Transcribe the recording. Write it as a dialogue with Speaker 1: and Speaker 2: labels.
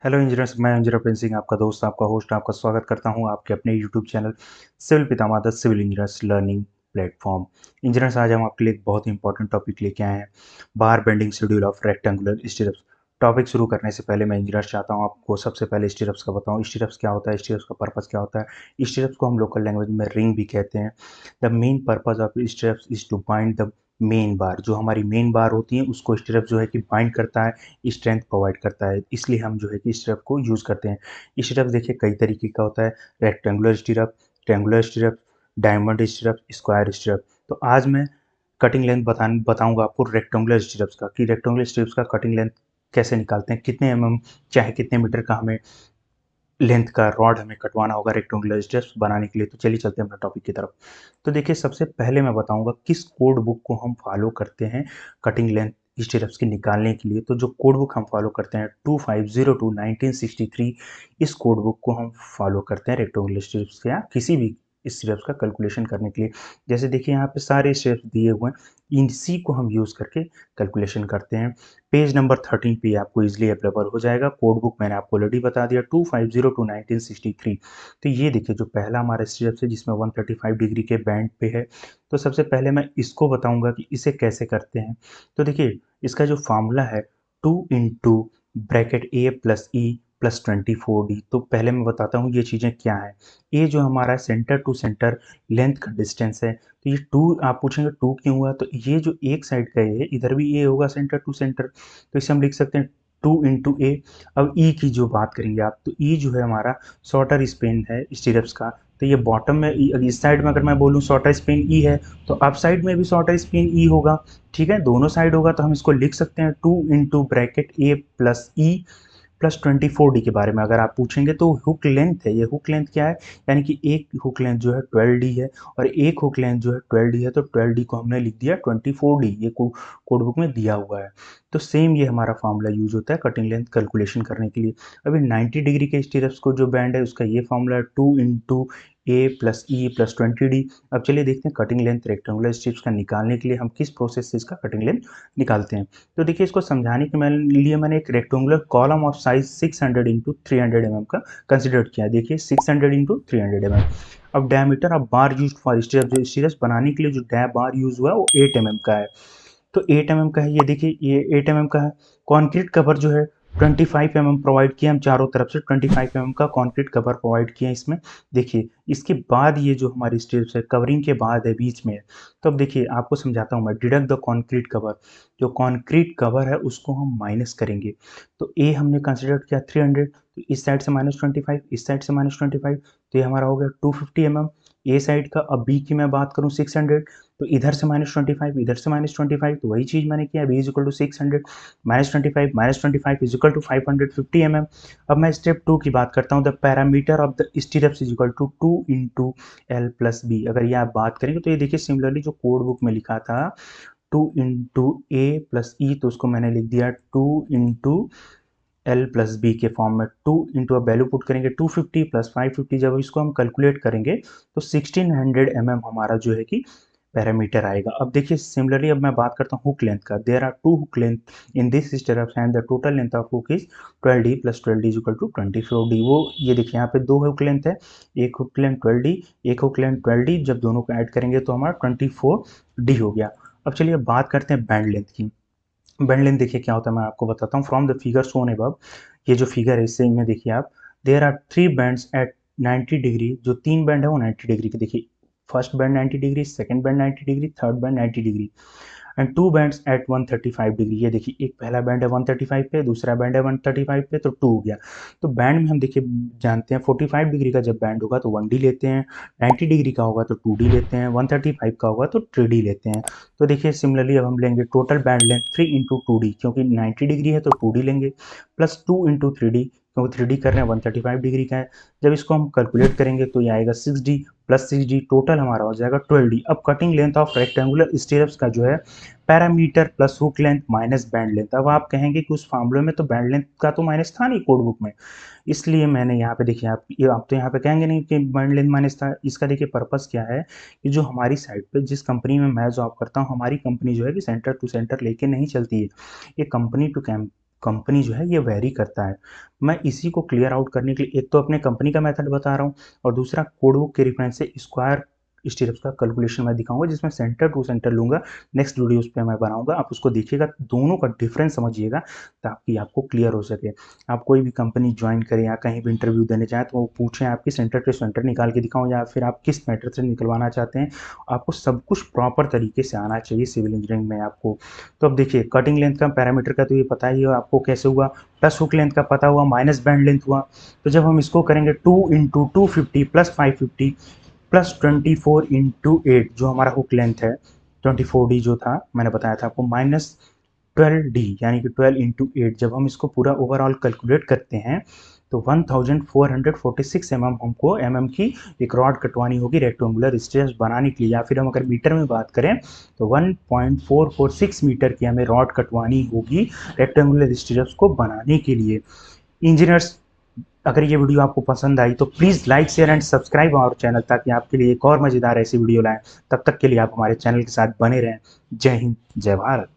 Speaker 1: Hello engineers, मैं engineer Prince Singh, आपका दोस्त, आपका होस्ट, आपका स्वागत करता हूं आपके अपने यूट्यूब चैनल सिविल पितामह the civil engineers learning platform. Engineers, आज हम आपके लिए एक बहुत ही इंपॉर्टेंट टॉपिक लेके आए हैं, बार bending schedule of rectangular स्टीरअप्स। Topic शुरू करने से पहले मैं इंजीनियर्स चाहता हूं आपको सबसे पहले स्टीरअप्स का बताऊं। स्टीरअप्स क्या होता है, स्टीरअप्स का पर्पज़ क्या होता है। स्टीरअप्स को हम लोकल लैंग्वेज में रिंग भी कहते हैं। The main purpose of stirrups is to bind the main bar. जो हमारी मेन बार होती है उसको स्टीरअप जो है कि बाइंड करता है, स्ट्रेंथ प्रोवाइड करता है, इसलिए हम जो है कि स्टीरअप को यूज़ करते हैं। स्टीरअप देखिए कई तरीके का होता है, रेक्टेंगुलर स्टीरअप, ट्रायंगुलर स्टीरअप, डायमंड स्टीरअप, स्क्वायर स्टीरअप। तो आज मैं कटिंग लेंथ बताऊंगा आपको रेक्टेंगुलर स्टीरअप्स का, कि रेक्टेंगुलर स्टीरअप्स का कटिंग लेंथ कैसे निकालते हैं, कितने चाहे कितने मीटर का हमें लेंथ का रॉड हमें कटवाना होगा रेक्टेंगुलर स्टीरअप्स बनाने के लिए। तो चलिए चलते हैं अपने टॉपिक की तरफ। तो देखिए सबसे पहले मैं बताऊंगा किस कोड बुक को हम फॉलो करते हैं कटिंग लेंथ स्टीरअप्स की निकालने के लिए। तो जो कोड बुक हम फॉलो करते हैं 2502 1963, इस कोड बुक को हम फॉलो करते हैं रेक्टेंगुलर स्टीरअप्स या किसी भी स्टीरअप्स का कैलकुलेशन करने के लिए। जैसे देखिए यहाँ पे सारे स्टेप्स दिए हुए हैं, इसी को हम यूज़ करके कैलकुलेशन करते हैं। पेज नंबर 13 पे आपको इजीली अवेलेबल हो जाएगा। कोड बुक मैंने आपको ऑलरेडी बता दिया 2502 1963। तो ये देखिए जो पहला हमारा स्टेप है जिसमें 135 डिग्री के बैंड पे है। तो सबसे पहले मैं इसको बताऊंगा कि इसे कैसे करते हैं। तो देखिए इसका जो फॉर्मूला है 2 इंटू ब्रैकेट ए प्लस ई प्लस 24d। तो पहले मैं बताता हूँ ये चीज़ें क्या है। ये जो हमारा सेंटर टू सेंटर लेंथ का डिस्टेंस है। तो ये 2, आप पूछेंगे 2 क्यों हुआ, तो ये जो एक साइड का है इधर भी ए होगा सेंटर टू सेंटर, तो इसे हम लिख सकते हैं 2 इंटू ए। अब ई की जो बात करेंगे आप, तो ई जो है हमारा शॉर्टर स्पेन है स्टीरअप्स का। तो ये बॉटम में इस साइड में अगर मैं बोलूँ शॉर्टर स्पेन ई है, तो अप साइड में भी शॉर्टर स्पेन ई होगा। ठीक है, दोनों साइड होगा, तो हम इसको लिख सकते हैं 2 इंटू ब्रैकेट ए प्लस ई प्लस 24d के बारे में अगर आप पूछेंगे। तो हुक लेंथ है, ये हुक लेंथ क्या है, यानी कि एक हुक लेंथ जो है 12d है और एक हुक लेंथ जो है 12d है, तो 12d को हमने लिख दिया 24d, ये कोड बुक में दिया हुआ है। तो सेम ये हमारा फॉर्मूला यूज होता है कटिंग लेंथ कैलकुलेशन करने के लिए। अभी 90 डिग्री के स्टीरअप्स को जो बैंड है उसका ये फॉर्मूला है 2 इंटू ए प्लस ई प्लस 20d। अब चलिए देखते हैं कटिंग लेंथ रेक्टेंगुलर स्ट्रिप्स का निकालने के लिए हम किस प्रोसेस से इसका कटिंग लेंथ निकालते हैं। तो देखिए इसको समझाने के लिए मैंने एक rectangular column of size 600 into 300 mm का कंसिडर किया है। देखिए 600 इंटू 300 mm। अब diameter of bar use for स्टीरअप, जो स्टीरअप्स बनाने के लिए जो बार यूज हुआ है वो 8 mm का है। तो 8 mm का है, ये देखिए ये 8 mm का है। कॉन्क्रीट कवर जो है 25 mm प्रोवाइड किया हम चारों तरफ से, 25 mm का कॉन्क्रीट कवर प्रोवाइड किया इसमें। देखिए इसके बाद ये जो हमारी स्ट्रिप्स है कवरिंग के बाद है, बीच में है। तो अब देखिए आपको समझाता हूँ मैं, डिडक्ट द कॉन्क्रीट कवर। जो कॉन्क्रीट कवर है उसको हम माइनस करेंगे। तो ए हमने कंसिडर किया 300, तो इस साइड से -25, इस साइड से -25, तो ये हमारा हो गया 250 mm ए साइड का। अब बी की मैं बात करूँ 600, तो इधर से -25, इधर से -25, तो वही चीज़ मैंने किया, B is equal to 600 -25 is equal to 550 mm। अब मैं स्टेप 2 की बात करता हूँ, the parameter of the stirrups is equal to 2 into L plus B. अगर ये आप बात करेंगे तो ये देखिए सिमिलरली जो कोड बुक में लिखा था 2 इंटू ए प्लस ई, तो उसको मैंने लिख दिया 2 इंटू एल प्लस बी के फॉर्म में। 2 इंटू अब वैल्यू पुट करेंगे 250 प्लस 550, जब इसको हम कैलकुलेट करेंगे तो 1600 mm हमारा जो है कि पैरामीटर आएगा। अब देखिए सिमिलरली अब मैं बात करता हूँ हुक लेंथ का। There are 2 hook length in this stirrups and the total length of hook is 12d plus 12d is equal to 24d। वो ये देखिए यहाँ पे 2 हुक लेंथ है, एक हुक लेंथ 12d, एक हुक लेंथ 12d, जब दोनों को ऐड करेंगे तो हमारा 24d हो गया। अब चलिए बात करते हैं बैंड लेंथ की। बैंड लेंथ देखिए क्या होता है, मैं आपको बताता हूँ। From the figure shown above, ये जो फिगर है इससे में देखिए आप, there are 3 bends at 90 degree. जो 3 बैंड है वो 90 डिग्री के, देखिए first bend 90 degree, second bend 90 degree, third bend 90 degree and 2 bends at 135 degree. ये देखिए एक पहला बैंड है 135 पे, दूसरा बैंड है 135 पे, तो 2 हो गया। तो बैंड में हम देखिए जानते हैं 45 डिग्री का जब बैंड होगा तो 1d लेते हैं, 90 डिग्री का होगा तो 2d लेते हैं, 135 का होगा तो 3d लेते हैं। तो देखिए सिमिलरली अब हम लेंगे total band length 3 into 2d, क्योंकि 90 डिग्री है तो 2d लेंगे, प्लस 2 इंटू 3d, क्योंकि 3d कर रहे हैं 135 डिग्री का है। जब इसको हम कैलकुलेट करेंगे तो ये आएगा 6d प्लस 6d, टोटल हमारा हो जाएगा 12d। अब कटिंग लेंथ ऑफ रेक्टेंगुलर स्टीरअप्स का जो है parameter plus hook length minus band length. अब आप कहेंगे कि उस फार्मूले में तो बैंड लेंथ का तो माइनस था नहीं कोड बुक में, इसलिए मैंने यहाँ पे देखिए आप तो यहाँ पे कहेंगे नहीं कि बैंड लेंथ माइनस था। इसका देखिए पर्पस क्या है कि जो हमारी साइड पे जिस कंपनी में मैं जॉब करता हूँ, हमारी कंपनी जो है कि सेंटर टू सेंटर लेके नहीं चलती है, ये कंपनी टू कंपनी जो है ये वेरी करता है। मैं इसी को क्लियर आउट करने के लिए एक तो अपने कंपनी का मेथड बता रहा हूँ और दूसरा कोड बुक के रेफरेंस से स्क्वायर स्टेप्स का कैलकुलेशन मैं दिखाऊंगा, जिसमें सेंटर टू सेंटर लूंगा। नेक्स्ट वीडियोस पे मैं बनाऊंगा, आप उसको देखिएगा, दोनों का डिफरेंस समझिएगा ताकि आपको क्लियर हो सके। आप कोई भी कंपनी ज्वाइन करें या कहीं भी इंटरव्यू देने जाएँ तो वो पूछें आपकी सेंटर टू सेंटर निकाल के दिखाऊँ या फिर आप किस मेथड से निकलवाना चाहते हैं, आपको सब कुछ प्रॉपर तरीके से आना चाहिए सिविल इंजीनियरिंग में आपको। तो अब देखिए, कटिंग लेंथ का पैरामीटर का तो ये पता ही है आपको कैसे हुआ, प्लस हुक लेंथ का पता हुआ, माइनस बैंड लेंथ हुआ। तो जब हम इसको करेंगे 2 इंटू 250 प्लस 550 प्लस 24 इंटू 8 जो हमारा हुक लेंथ है, 24D जो था मैंने बताया था आपको, माइनस 12D यानी कि 12 इंटू 8, जब हम इसको पूरा ओवरऑल कैलकुलेट करते हैं तो 1446 हमको की एक रॉड कटवानी होगी रेक्टेंगुलर स्ट्रेस बनाने के लिए, या फिर हम अगर मीटर में बात करें तो 1.446 मीटर की हमें रॉड कटवानी होगी रेक्टेंगुलर स्ट्रेस को बनाने के लिए। इंजीनियर्स, अगर ये वीडियो आपको पसंद आई तो please like share and subscribe our channel, ताकि आपके लिए एक और मज़ेदार ऐसी वीडियो लाएं। तब तक के लिए आप हमारे चैनल के साथ बने रहें। जय हिंद, जय भारत।